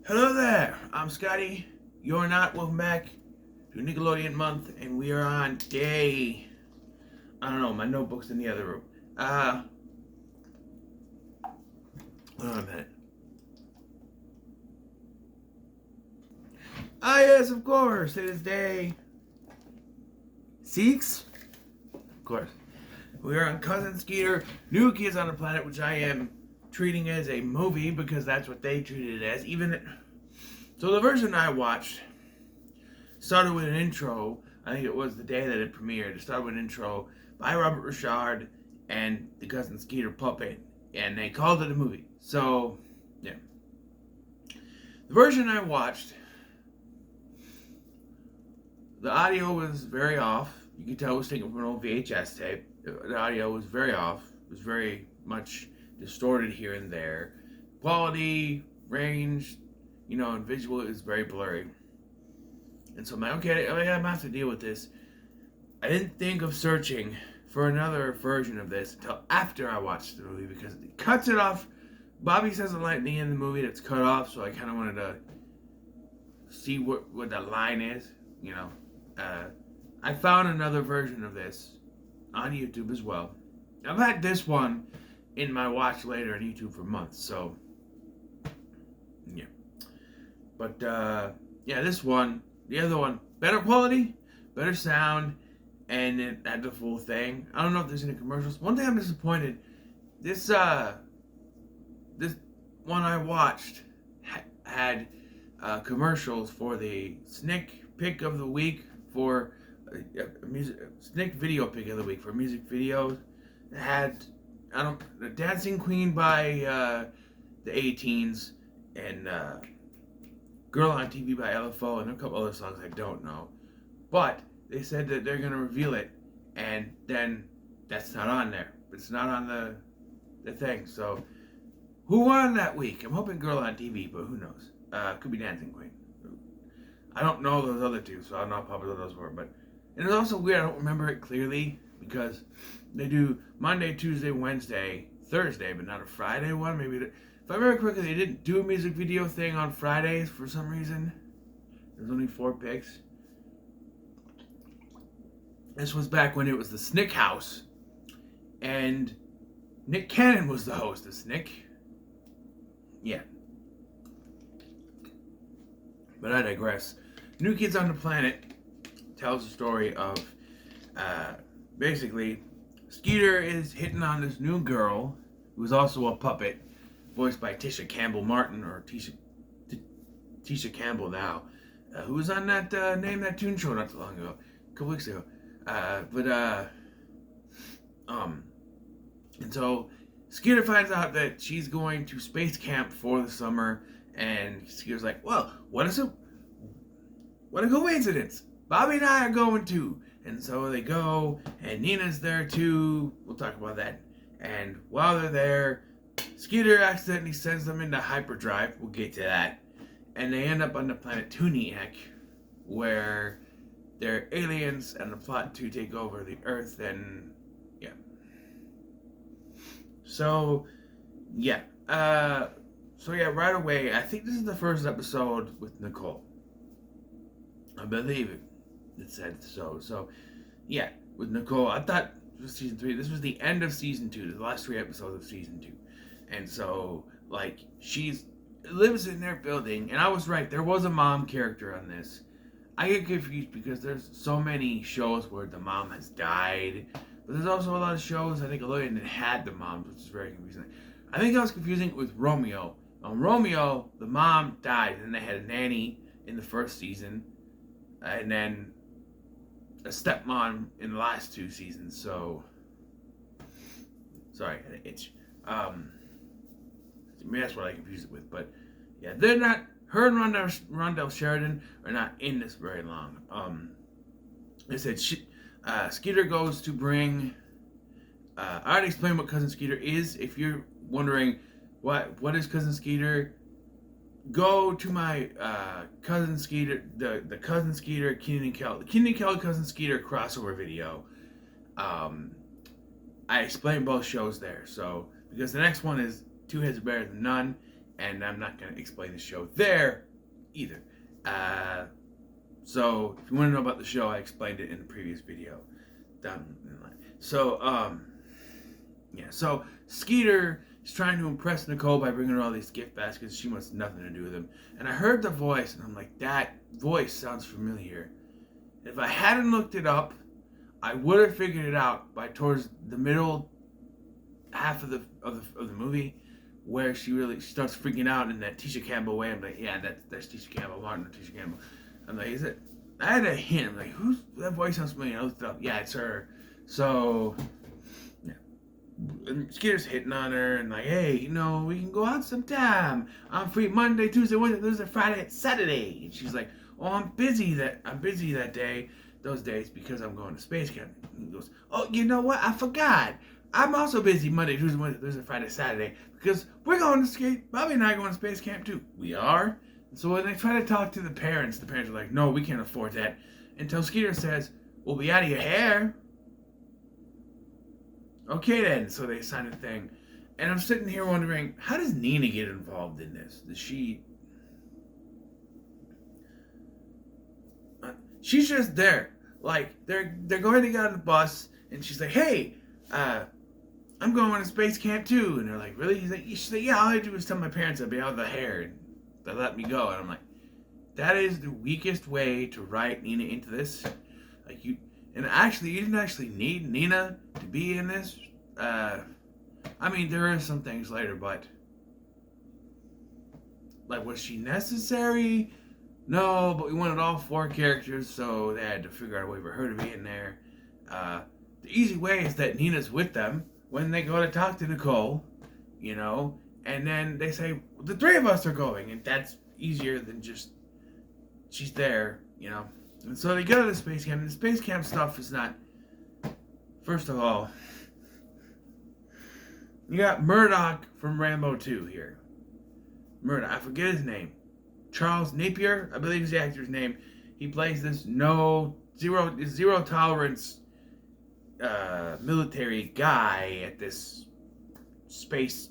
Hello there, I'm Scotty. You're not. Welcome back to Nickelodeon Month, and we are on day. I don't know, my notebook's in the other room. Hold on a minute. Yes, of course, it is day 6. Of course. We are on Cousin Skeeter, New Kids on the Planet, which I am treating as a movie because that's what they treated it as. So the version I watched started with an intro. I think it was the day that it premiered. It started with an intro by Robert Richard and the Cousin Skeeter puppet, and they called it a movie. So, yeah. The version I watched, the audio was very off. You could tell it was taken from an old VHS tape. The audio was very off. It was very much distorted here and there. Quality, range, and visual is very blurry. And so I'm like, okay, I'm gonna have to deal with this. I didn't think of searching for another version of this until after I watched the movie because it cuts it off. Bobby says a line at the end of the movie that's cut off, so I kind of wanted to see what that line is. I found another version of this on YouTube as well. I've had this one in my watch later on YouTube for months, so yeah. But yeah, this one, the other one, better quality, better sound, and it had the full thing. I don't know if there's any commercials. One thing I'm disappointed. This this one I watched had commercials for the sneak pick of the week for music sneak video pick of the week for music videos. It had the Dancing Queen by the 18s and Girl on TV by LFO and a couple other songs I don't know. But they said that they're going to reveal it, and then that's not on there. It's not on the thing. So who won that week? I'm hoping Girl on TV, but who knows? Could be Dancing Queen. I don't know those other two, so I don't know how popular those were. But and it's also weird. I don't remember it clearly because they do Monday, Tuesday, Wednesday, Thursday, but not a Friday one. Maybe if I remember correctly, they didn't do a music video thing on Fridays for some reason. There's only 4 picks. This was back when it was the Snick House, and Nick Cannon was the host of Snick. Yeah. But I digress. New Kids on the Planet tells the story of basically Skeeter is hitting on this new girl who's also a puppet, voiced by Tisha Campbell Martin, or Tisha Campbell now, who was on that Name That Tune show not too long ago, a couple weeks ago. And so Skeeter finds out that she's going to space camp for the summer, and Skeeter's like, well, what a coincidence. Bobby and I are going too. And so they go, and Nina's there too. We'll talk about that. And while they're there, Skeeter accidentally sends them into hyperdrive. We'll get to that. And they end up on the planet Tuniac, where they're aliens and the plot to take over the Earth. And yeah. So yeah. Right away, I think this is the first episode with Nicole. I believe it said so. So, yeah, with Nicole, I thought it was season 3. This was the end of season 2, the last 3 episodes of season 2. And so, she lives in their building, and I was right, there was a mom character on this. I get confused because there's so many shows where the mom has died, but there's also a lot of shows, I think, that had the moms, which is very confusing. I think I was confusing it with Romeo. On Romeo, the mom died, and they had a nanny in the first season, and then a stepmom in the last 2 seasons. So, sorry, an itch. That's what I confused it with. But yeah, they're not. Her and Rondell Sheridan are not in this very long. They said Skeeter goes to bring. I already explained what Cousin Skeeter is. If you're wondering what is Cousin Skeeter, go to my Cousin Skeeter, the Cousin Skeeter, Keenan and Kel, the Keenan and Kel Cousin Skeeter crossover video. I explained both shows there. So because the next one is Two Heads Are Better Than None, and I'm not going to explain the show there either. So if you want to know about the show, I explained it in the previous video down in the line. So so Skeeter is trying to impress Nicole by bringing her all these gift baskets. She wants nothing to do with them. And I heard the voice, and I'm like, that voice sounds familiar. If I hadn't looked it up, I would have figured it out by towards the middle half of the movie, where she starts freaking out in that Tisha Campbell way. I'm like, yeah, that's Tisha Campbell, Martin or Tisha Campbell. I'm like, is it? I had a hint. I'm like, who's that voice sounds familiar? I looked it up. Yeah, it's her. So, yeah. And Skeeter's hitting on her and like, hey, we can go out sometime. I'm free Monday, Tuesday, Wednesday, Thursday, Friday, and Saturday. And she's like, oh, I'm busy that day, those days, because I'm going to space camp. And he goes, oh, you know what? I forgot. I'm also busy Monday, Tuesday, Wednesday, Thursday, Friday, Saturday, because we're going to skate. Bobby and I are going to space camp too. We are. And so when they try to talk to the parents are like, no, we can't afford that. Until Skeeter says, we'll be out of your hair. Okay then. So they sign a thing. And I'm sitting here wondering, how does Nina get involved in this? Does she... she's just there. Like, they're going to get on the bus, and she's like, hey, I'm going to space camp too. And they're like, really? She's like, yeah, all I do is tell my parents I'll be out of the hair, and they let me go. And I'm like, that is the weakest way to write Nina into this. Like, you didn't actually need Nina to be in this. I mean, there are some things later, but like, was she necessary? No, but we wanted all 4 characters, so they had to figure out a way for her to be in there. The easy way is that Nina's with them when they go to talk to Nicole, and then they say, the 3 of us are going, and that's easier than just, she's there, And so they go to the space camp, and the space camp stuff is not, first of all, you got Murdoch from Rambo 2 here. Murdoch, I forget his name. Charles Napier, I believe is the actor's name. He plays this zero tolerance military guy at this space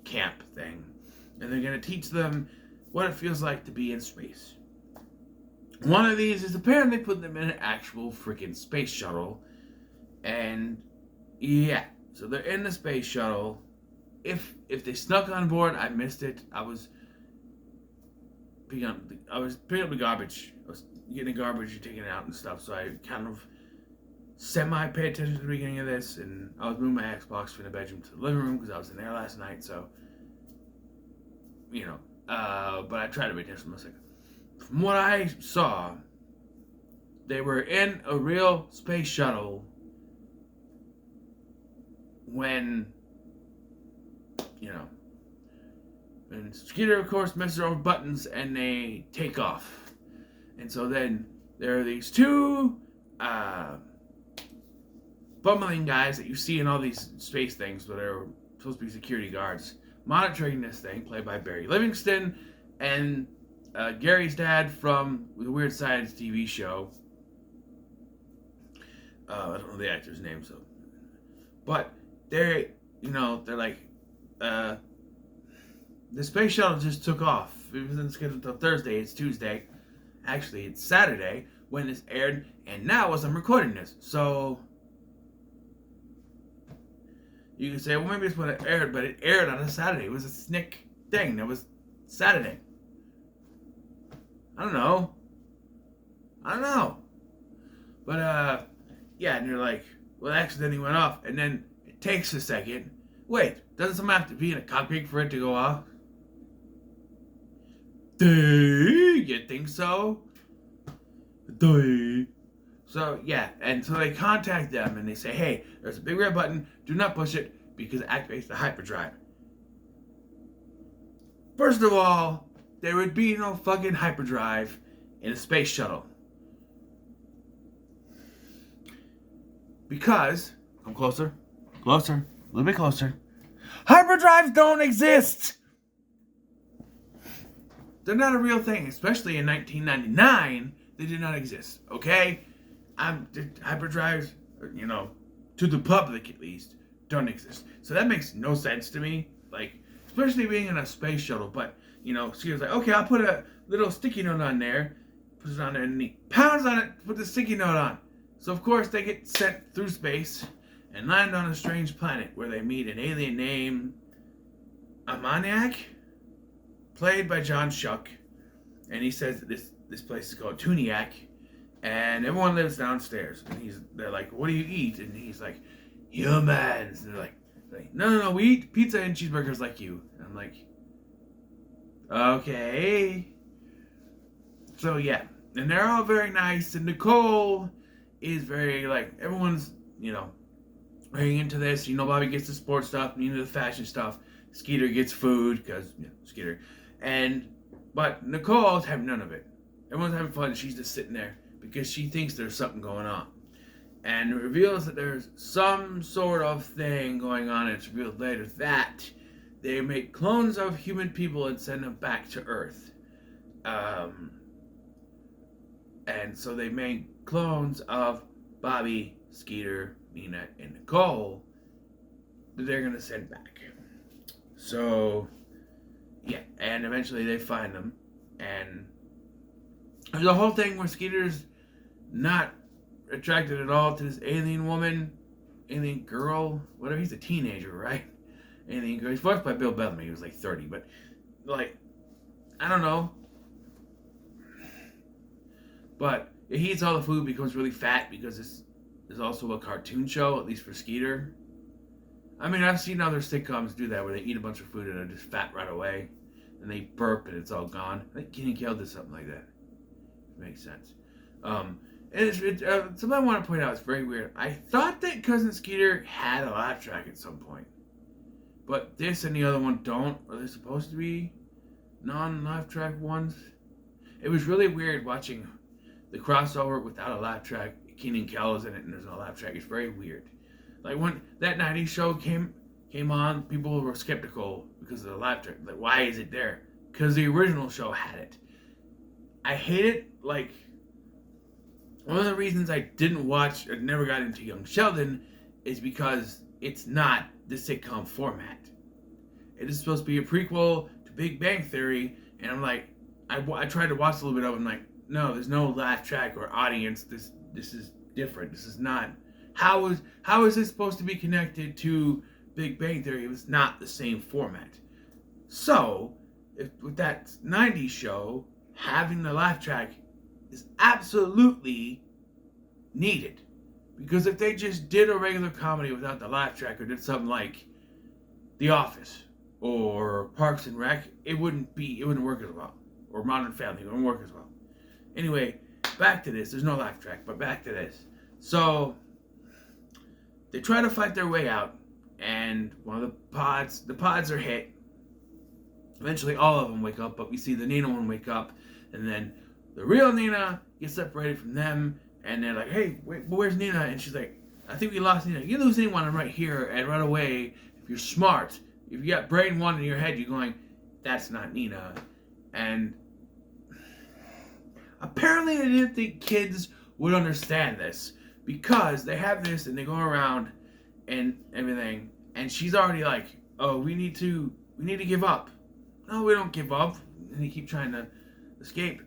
camp thing, and they're going to teach them what it feels like to be in space. One of these is apparently putting them in an actual freaking space shuttle, and yeah, so they're in the space shuttle. If they snuck on board, I missed it. I was picking up the garbage. I was getting the garbage and taking it out and stuff, so I kind of semi-paid attention to the beginning of this, and I was moving my Xbox from the bedroom to the living room because I was in there last night, so, but I tried to pay attention for a second. From what I saw, they were in a real space shuttle when, and Skeeter, of course, messes around with buttons, and they take off. And so then there are these 2 bumbling guys that you see in all these space things that are supposed to be security guards monitoring this thing, played by Barry Livingston, and Gary's dad from the Weird Science TV show. I don't know the actor's name, so. But they're like, the space shuttle just took off. It wasn't scheduled until Thursday. It's Tuesday. Actually, it's Saturday when this aired, and now as I'm recording this. So, you can say, well, maybe it's when it aired, but it aired on a Saturday. It was a snick thing. That was Saturday. I don't know. But, yeah, and you're like, well, it accidentally went off, and then it takes a second. Wait, doesn't someone have to be in a cockpit for it to go off? You think so? So, yeah, and so they contact them, and they say, hey, there's a big red button. Do not push it, because it activates the hyperdrive. First of all, there would be no fucking hyperdrive in a space shuttle. Because, come closer, a little bit closer. Hyperdrives don't exist! They're not a real thing, especially in 1999. They did not exist, okay? Hyperdrives, to the public at least, don't exist. So that makes no sense to me. Like, especially being in a space shuttle. But Skeeter's like, okay, I'll put a little sticky note on there. Puts it on there, and he pounds on it, put the sticky note on. So of course they get sent through space and land on a strange planet where they meet an alien named Amaniac, played by John Shuck, and he says that this place is called Tuniac, and everyone lives downstairs. And they're like, "What do you eat?" And he's like, "Humans." And they're like, "No, we eat pizza and cheeseburgers like you." And I'm like, "Okay." So yeah, and they're all very nice, and Nicole is very everyone's very into this. Bobby gets the sports stuff, Nina the fashion stuff. Skeeter gets food because Skeeter, but Nicole's having none of it. Everyone's having fun. She's just sitting there because she thinks there's something going on, and it reveals that there's some sort of thing going on. And it's revealed later that they make clones of human people and send them back to Earth. And so they make clones of Bobby, Skeeter, Nina, and Nicole that they're going to send back. So, yeah, and eventually they find them. And there's a whole thing where Skeeter's not attracted at all to this alien girl, whatever. He's a teenager, right? Alien girl. He's voiced by Bill Bellamy. He was 30, but, I don't know. But he eats all the food, becomes really fat because this is also a cartoon show, at least for Skeeter. I mean, I've seen other sitcoms do that where they eat a bunch of food and they're just fat right away. And they burp and it's all gone. I think Kenan Kel did something like that. It makes sense. And something I want to point out is very weird. I thought that Cousin Skeeter had a laugh track at some point. But this and the other one don't. Are they supposed to be non-laugh track ones? It was really weird watching the crossover without a laugh track. Kenan Kel is in it and there's no laugh track. It's very weird. When that 90s show came on, people were skeptical because of the laugh track. Why is it there? Because the original show had it. I hate it. One of the reasons I didn't watch or never got into Young Sheldon is because it's not the sitcom format. It is supposed to be a prequel to Big Bang Theory, and I'm I tried to watch a little bit of it, I'm no, there's no laugh track or audience. This is different. This is not. How is this supposed to be connected to Big Bang Theory? It was not the same format. So, with that 90s show, having the laugh track is absolutely needed. Because if they just did a regular comedy without the laugh track, or did something like The Office or Parks and Rec, it wouldn't work as well. Or Modern Family, it wouldn't work as well. Anyway, back to this. There's no laugh track, but back to this. So, they try to fight their way out, and one of the pods are hit. Eventually all of them wake up, but we see the Nina one wake up, and then the real Nina gets separated from them, and they're like, hey, wait, where's Nina? And she's like, I think we lost Nina. You lose anyone, I'm right here, and right away, if you're smart, if you got brain one in your head, you're going, that's not Nina. And apparently they didn't think kids would understand this, because they have this and they go around and everything, and she's already like, oh, we need to give up. No, we don't give up. And they keep trying to escape.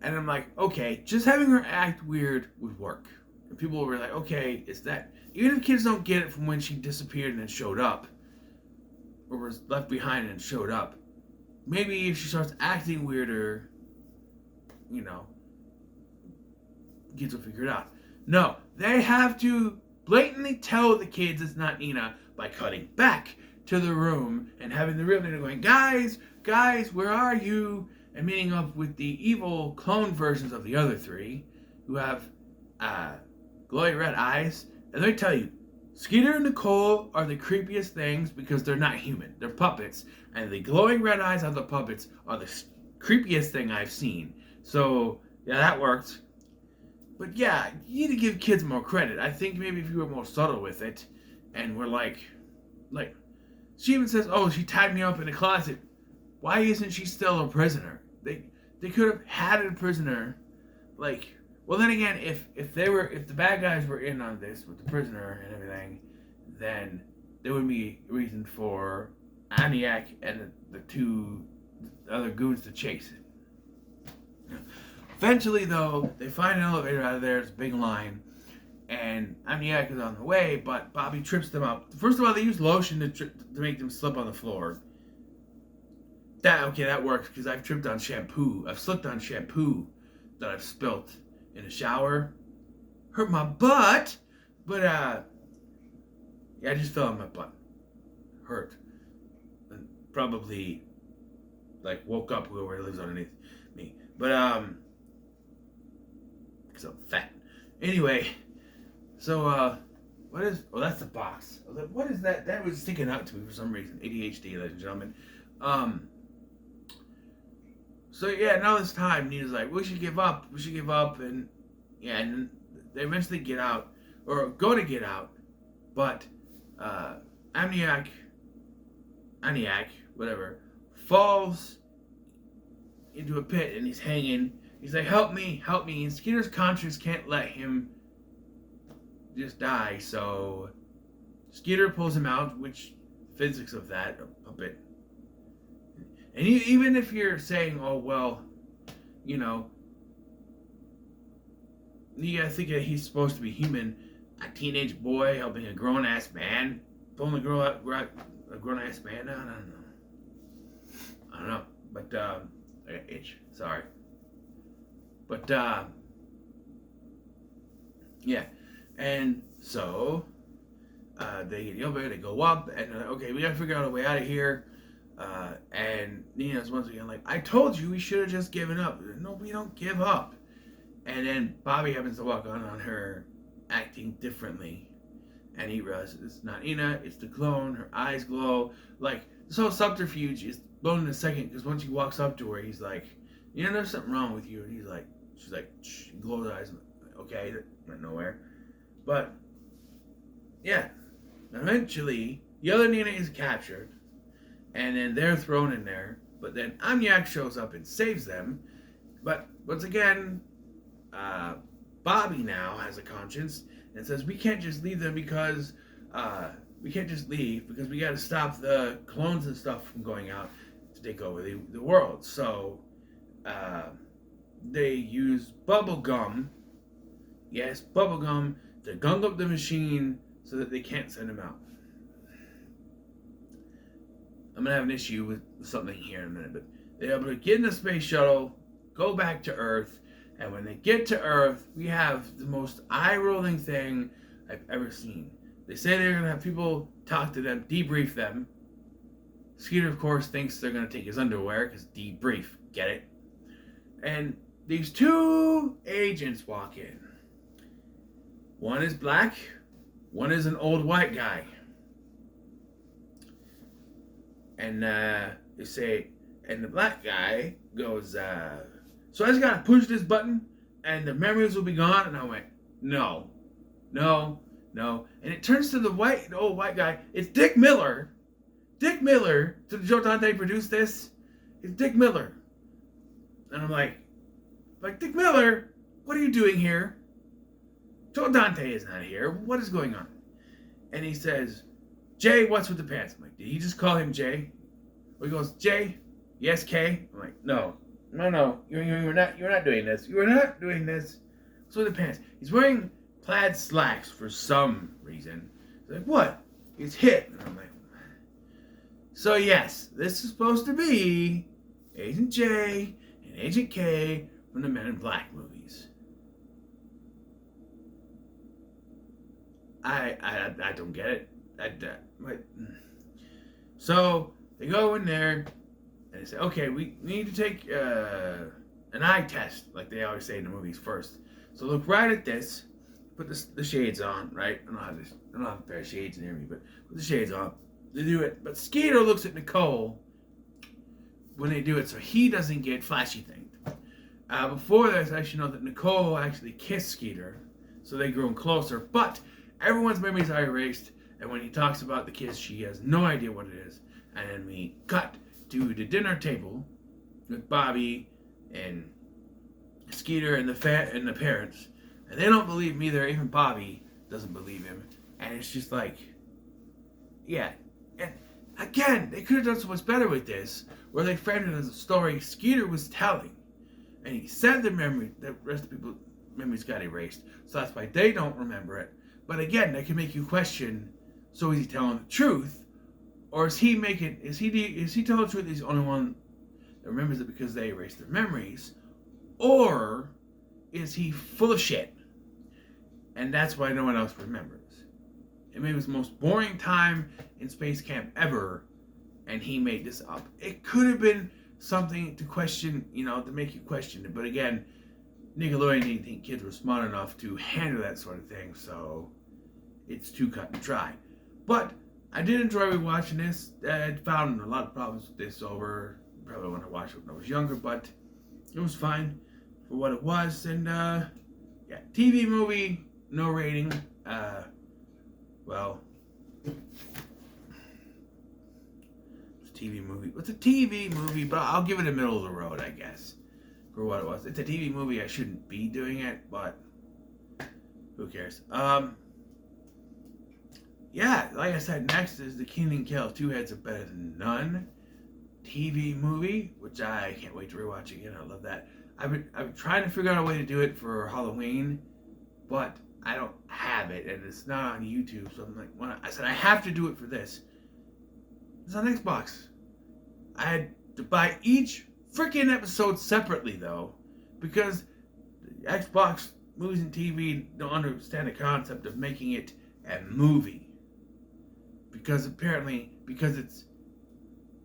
And I'm like, okay, just having her act weird would work. And people were like, okay, it's that. Even if kids don't get it from when she disappeared and then showed up, or was left behind and showed up, maybe if she starts acting weirder, kids will figure it out. No, they have to blatantly tell the kids it's not Nina by cutting back to the room and having the real Nina going, guys, where are you? And meeting up with the evil clone versions of the other three who have glowing red eyes. And let me tell you, Skeeter and Nicole are the creepiest things because they're not human. They're puppets. And the glowing red eyes of the puppets are the creepiest thing I've seen. So, yeah, that worked. But yeah, you need to give kids more credit. I think maybe if you were more subtle with it, and we're like, she even says, oh, she tied me up in a closet. Why isn't she still a prisoner? They could have had a prisoner, well then again, if the bad guys were in on this with the prisoner and everything, then there would be a reason for Amnesiac and the two other goons to chase it. Eventually, though, they find an elevator out of there. It's a big line. And Amnesiac is on the way, but Bobby trips them up. First of all, they use lotion to make them slip on the floor. That works, because I've tripped on shampoo. I've slipped on shampoo that I've spilt in a shower. Hurt my butt, but yeah, I just fell on my butt. Hurt. And probably, woke up whoever lives underneath me. But, because I'm fat. Anyway, so, what is, oh, that's the box. I was like, what is that? That was sticking out to me for some reason. ADHD, ladies and gentlemen. So yeah, now it's time. Nina's like, we should give up. And yeah, and they eventually get out, or go to get out, but Amnesiac, whatever, falls into a pit and he's hanging. He's like, help me. And Skeeter's conscience can't let him just die, so Skeeter pulls him out, which physics of that a bit. And even if you're saying, oh, well, you gotta think that he's supposed to be human, a teenage boy helping a grown-ass man, pulling a grown-ass man, I don't know, but, I got itch, sorry. But, yeah, and so, they get the elevator, they go up, and they're like, okay, we gotta figure out a way out of here. And Nina's once again like, I told you we should have just given up. No, we don't give up. And then Bobby happens to walk on her acting differently. And he realizes it's not Nina, it's the clone. Her eyes glow. Like, this whole subterfuge is blown in a second, because once he walks up to her, he's like, there's something wrong with you. And she's like, shh, glows eyes. Okay, that went nowhere. But, yeah. Eventually, the other Nina is captured. And then they're thrown in there. But then Amnesiac shows up and saves them. But once again, Bobby now has a conscience and says, we can't just leave them because we got to stop the clones and stuff from going out to take over the world. So they use bubblegum. Yes, bubblegum to gung up the machine so that they can't send them out. I'm going to have an issue with something here in a minute, but they're able to get in the space shuttle, go back to Earth, and when they get to Earth, we have the most eye-rolling thing I've ever seen. They say they're going to have people talk to them, debrief them. Skeeter, of course, thinks they're going to take his underwear, because debrief, get it? And these two agents walk in. One is black, one is an old white guy. And they say, and the black guy goes, so I just gotta push this button and the memories will be gone. And I went, no. And it turns to the old white guy. It's Dick Miller. Dick Miller. Did Joe Dante produce this? It's Dick Miller. And I'm like, Dick Miller, what are you doing here? Joe Dante is not here. What is going on? And he says, Jay, what's with the pants? I'm like, did he just call him Jay? Or he goes, Jay? Yes, K? I'm like, no. You're not doing this. You are not doing this. What's with the pants? He's wearing plaid slacks for some reason. He's like, what? He's hit. And I'm like, so yes, this is supposed to be Agent J and Agent K from the Men in Black movies. I don't get it. So they go in there and they say, okay, we need to take an eye test, like they always say in the movies first. So look right at this, put the shades on, right? I don't have a pair of shades near me, but put the shades on. They do it, but Skeeter looks at Nicole when they do it, so he doesn't get flashy things. Before this, I should know that Nicole actually kissed Skeeter, so they grew closer, but everyone's memories are erased, and when he talks about the kiss, she has no idea what it is. And then we cut to the dinner table with Bobby and Skeeter and the parents, and they don't believe me either. Even Bobby doesn't believe him, and it's just like, yeah. And Again, they could have done so much better with this, where they framed it as a story Skeeter was telling. And he said the rest of the people's memories got erased. So that's why they don't remember it. But again, that can make you question, so is he telling the truth? Or is he telling the truth, he's the only one that remembers it because they erased their memories? Or is he full of shit? And that's why no one else remembers. It maybe was the most boring time in space camp ever, and he made this up. It could have been something to question, to make you question it. But again, Nickelodeon didn't think kids were smart enough to handle that sort of thing, so it's too cut and dry. But I did enjoy rewatching this. I found a lot of problems with this over probably when I watched it when I was younger, but it was fine for what it was. And yeah, TV movie, no rating. Well, it's a TV movie. It's a TV movie, but I'll give it a middle of the road, I guess, for what it was. It's a TV movie. I shouldn't be doing it, but who cares? Yeah, like I said, next is the King and Kill Two Heads Are Better Than None TV movie, which I can't wait to rewatch again. I love that. I've been trying to figure out a way to do it for Halloween, but I don't have it, and it's not on YouTube. So I'm like, I said I have to do it for this. It's on Xbox. I had to buy each freaking episode separately though, because the Xbox movies and TV don't understand the concept of making it a movie. Because apparently, because it's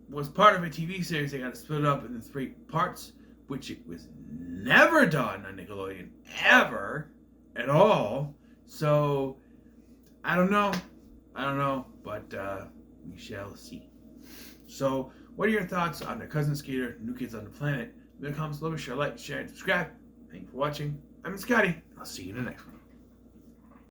was part of a TV series, they got to split it up into 3 parts, which it was never done on Nickelodeon ever at all. So I don't know, but we shall see. So, what are your thoughts on the Cousin Skeeter, New Kids on the Planet? Leave a comment below, share, like, share, and subscribe. Thank you for watching. I'm Scotty. I'll see you in the next one.